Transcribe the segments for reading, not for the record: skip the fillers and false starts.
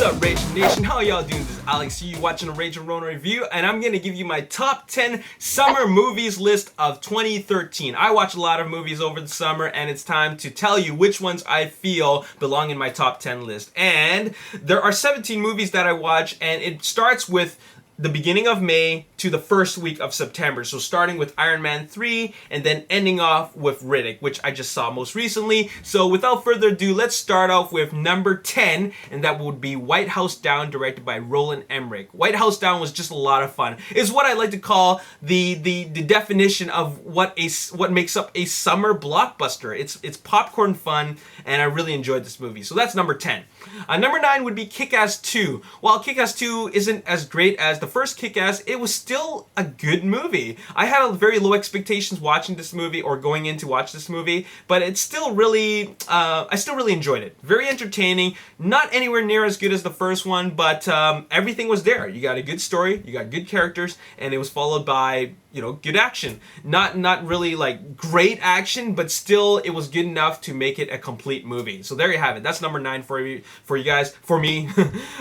up, Ragin Nation? How y'all doing? This is Alex, you watching a Ragin Ronin review, and I'm gonna give you my top 10 summer movies list of 2013. I watch a lot of movies over the summer, and it's time to tell you which ones I feel belong in my top 10 list. And there are 17 movies that I watch, and it starts with the beginning of May to the first week of September. So starting with Iron Man 3 and then ending off with Riddick, which I just saw most recently. So without further ado, let's start off with number 10, and that would be White House Down, directed by Roland Emmerich. White House Down was just a lot of fun. It's what I like to call the definition of what makes up a summer blockbuster. It's popcorn fun, and I really enjoyed this movie. So that's number 10. Number 9 would be Kick-Ass 2. While Kick-Ass 2 isn't as great as the first Kick-Ass, it was still a good movie. I had very low expectations watching this movie or going in to watch this movie, but it's still really, I still really enjoyed it. Very entertaining, not anywhere near as good as the first one, but everything was there. You got a good story, you got good characters, and it was followed by, you know, good action. Not really like great action, but still it was good enough to make it a complete movie. So there you have it. That's number 9 for you guys, for me.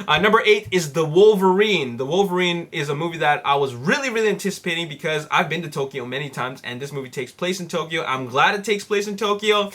Number 8 is The Wolverine. The Wolverine is a movie that I was really anticipating because I've been to Tokyo many times, and this movie takes place in Tokyo. I'm glad it takes place in Tokyo.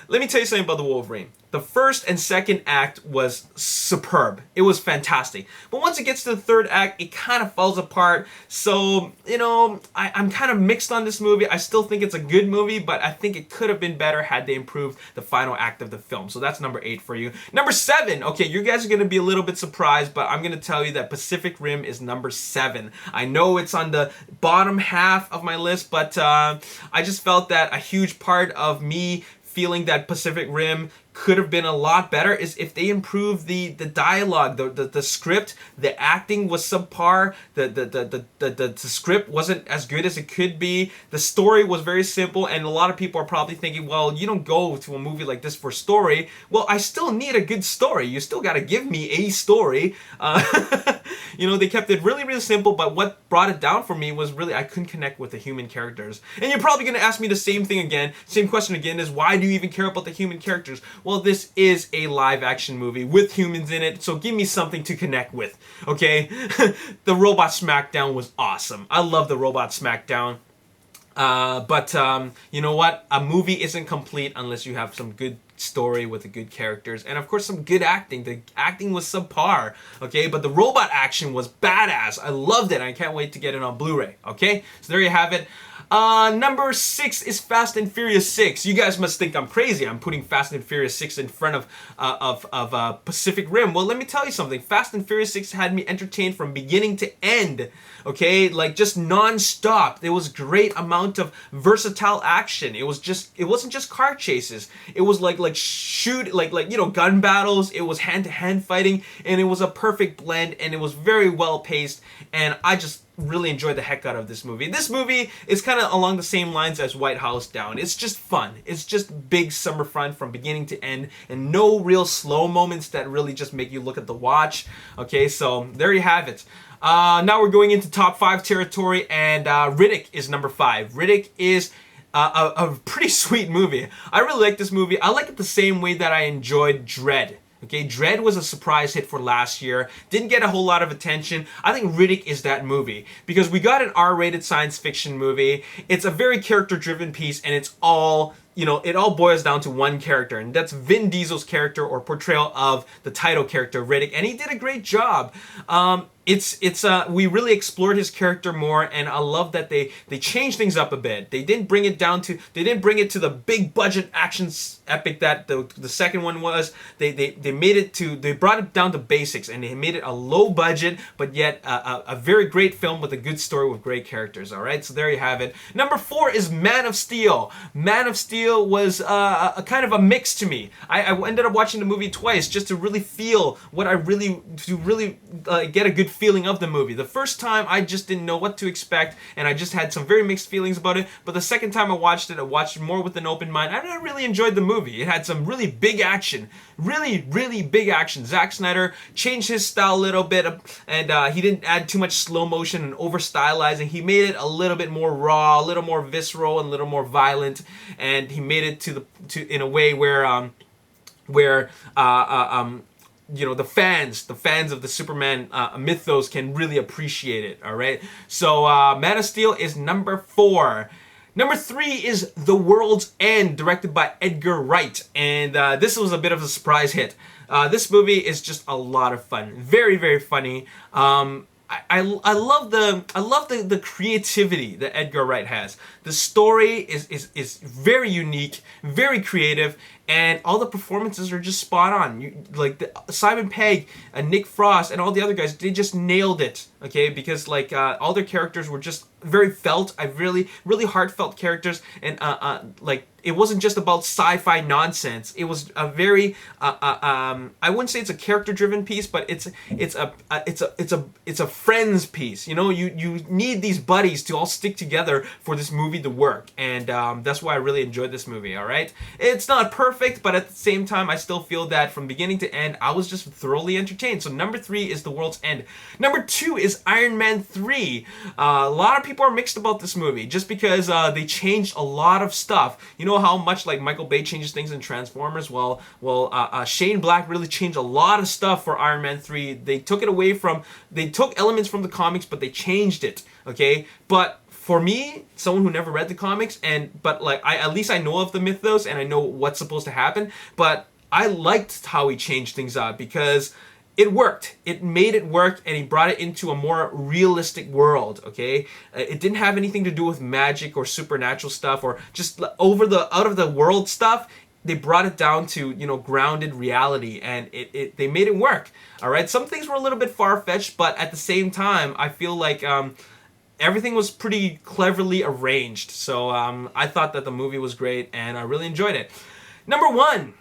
Let me tell you something about The Wolverine. The first and second act was superb. It was fantastic. But once it gets to the third act, it kind of falls apart. So, you know, I'm kind of mixed on this movie. I still think it's a good movie, but I think it could have been better had they improved the final act of the film. So that's number 8 for you. Number 7. Okay, you guys are going to be a little bit surprised, but I'm going to tell you that Pacific Rim is number 7. I know it's on the bottom half of my list, but I just felt that a huge part of me feeling that Pacific Rim could have been a lot better is if they improved the dialogue, the script. The acting was subpar. The script wasn't as good as it could be. The story was very simple, and a lot of people are probably thinking, well, you don't go to a movie like this for story. Well, I still need a good story. You still got to give me a story. You know, they kept it really simple, but what brought it down for me was really I couldn't connect with the human characters. And you're probably going to ask me the same thing again. Same question again is, why do you even care about the human characters? Well, this is a live action movie with humans in it, so give me something to connect with, okay? The Robot Smackdown was awesome. I love the Robot Smackdown. But you know what? A movie isn't complete unless you have some good story with the good characters, and of course some good acting. The acting was subpar, okay, but the robot action was badass. I loved it. I can't wait to get it on Blu-ray, okay? So there you have it. Number 6 is Fast and Furious 6. You guys must think I'm crazy. I'm putting Fast and Furious 6 in front of Pacific Rim. Well, let me tell you something. Fast and Furious 6 had me entertained from beginning to end. Okay, like just non-stop. There was great amount of versatile action. It wasn't just car chases. It was like you know, gun battles. It was hand-to-hand fighting, and it was a perfect blend, and it was very well paced, and I just really enjoyed the heck out of this movie. This movie is kind of along the same lines as White House Down. It's just fun. It's just big summer fun from beginning to end, and no real slow moments that really just make you look at the watch. Okay, so there you have it. Now we're going into top 5 territory, and Riddick is number 5. Riddick is a pretty sweet movie. I really like this movie. I like it the same way that I enjoyed Dredd. Okay, Dredd was a surprise hit for last year. Didn't get a whole lot of attention. I think Riddick is that movie because we got an R-rated science fiction movie. It's a very character-driven piece, and it's all, you know, it all boils down to one character, and that's Vin Diesel's character or portrayal of the title character Riddick, and he did a great job. We really explored his character more, and I love that they changed things up a bit. They didn't bring it to the big budget action epic that the second one was. They brought it down to basics, and they made it a low budget but yet a very great film with a good story with great characters. All right, so there you have it. Number 4 is Man of Steel. Man of Steel was a kind of a mix to me. I ended up watching the movie twice just to really feel what get a good feeling of the movie. The first time I just didn't know what to expect, and I just had some very mixed feelings about it, but the second time I watched it more with an open mind, and I really enjoyed the movie. It had some really big action. Really big action. Zack Snyder changed his style a little bit, and he didn't add too much slow motion and over stylizing. He made it a little bit more raw, a little more visceral, and a little more violent, and he made it in a way where you know, the fans of the Superman mythos can really appreciate it. All right, so Man of Steel is number 4. Number 3 is The World's End, directed by Edgar Wright, and this was a bit of a surprise hit. This movie is just a lot of fun, very, very funny. I love the creativity that Edgar Wright has. The story is very unique, very creative, and all the performances are just spot on. Simon Pegg and Nick Frost and all the other guys, they just nailed it. Okay, because all their characters were just very felt. Really heartfelt characters, and it wasn't just about sci-fi nonsense. It was a very I wouldn't say it's a character-driven piece, but it's a friends piece. You know, you need these buddies to all stick together for this movie to work, and that's why I really enjoyed this movie. All right, it's not perfect, but at the same time, I still feel that from beginning to end, I was just thoroughly entertained. So number 3 is The World's End. Number 2 is Iron Man 3. A lot of people are mixed about this movie just because they changed a lot of stuff. You know how much Michael Bay changes things in Transformers? Well, Shane Black really changed a lot of stuff for Iron Man 3. They took elements from the comics, but they changed it. Okay, but for me, someone who never read the comics, but at least I know of the mythos and I know what's supposed to happen. But I liked how he changed things up because it worked. It made it work, and he brought it into a more realistic world. Okay, it didn't have anything to do with magic or supernatural stuff or just out of the world stuff. They brought it down to, you know, grounded reality, and they made it work. All right, some things were a little bit far-fetched, but at the same time, I feel like everything was pretty cleverly arranged. So I thought that the movie was great, and I really enjoyed it. Number one.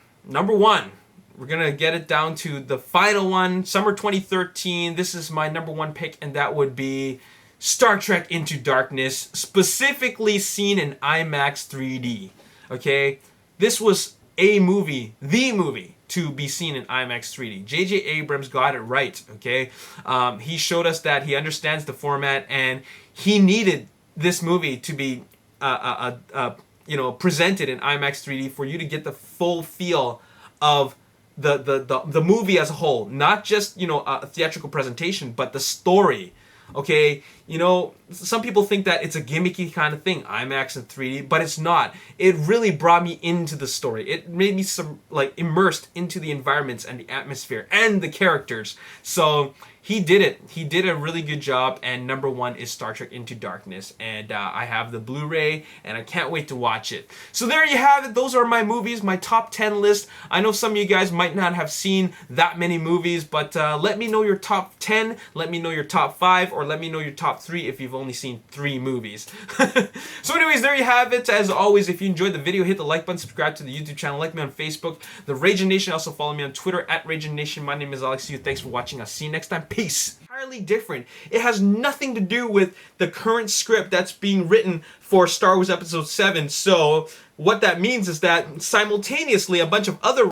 We're going to get it down to the final one, summer 2013. This is my number 1 pick, and that would be Star Trek Into Darkness, specifically seen in IMAX 3D. Okay? This was the movie to be seen in IMAX 3D. J.J. Abrams got it right, okay? He showed us that he understands the format, and he needed this movie to be presented in IMAX 3D for you to get the full feel of the movie as a whole, not just, you know, a theatrical presentation, but the story. Okay, you know, some people think that it's a gimmicky kind of thing, IMAX and 3D, but it's not. It really brought me into the story. It made me immersed into the environments and the atmosphere and the characters. So he did it. He did a really good job, and number 1 is Star Trek Into Darkness, and I have the Blu-ray, and I can't wait to watch it. So there you have it. Those are my movies, my top 10 list. I know some of you guys might not have seen that many movies, but let me know your top 10, let me know your top 5, or let me know your top 3 if you've only seen 3 movies. So anyways, there you have it. As always, if you enjoyed the video, hit the like button, subscribe to the YouTube channel, like me on Facebook, the Ragin Nation. Also follow me on Twitter at Ragin Nation. My name is Alex Yu. Thanks for watching. I'll see you next time. Peace. Entirely different. It has nothing to do with the current script that's being written for Star Wars Episode 7. So what that means is that simultaneously a bunch of other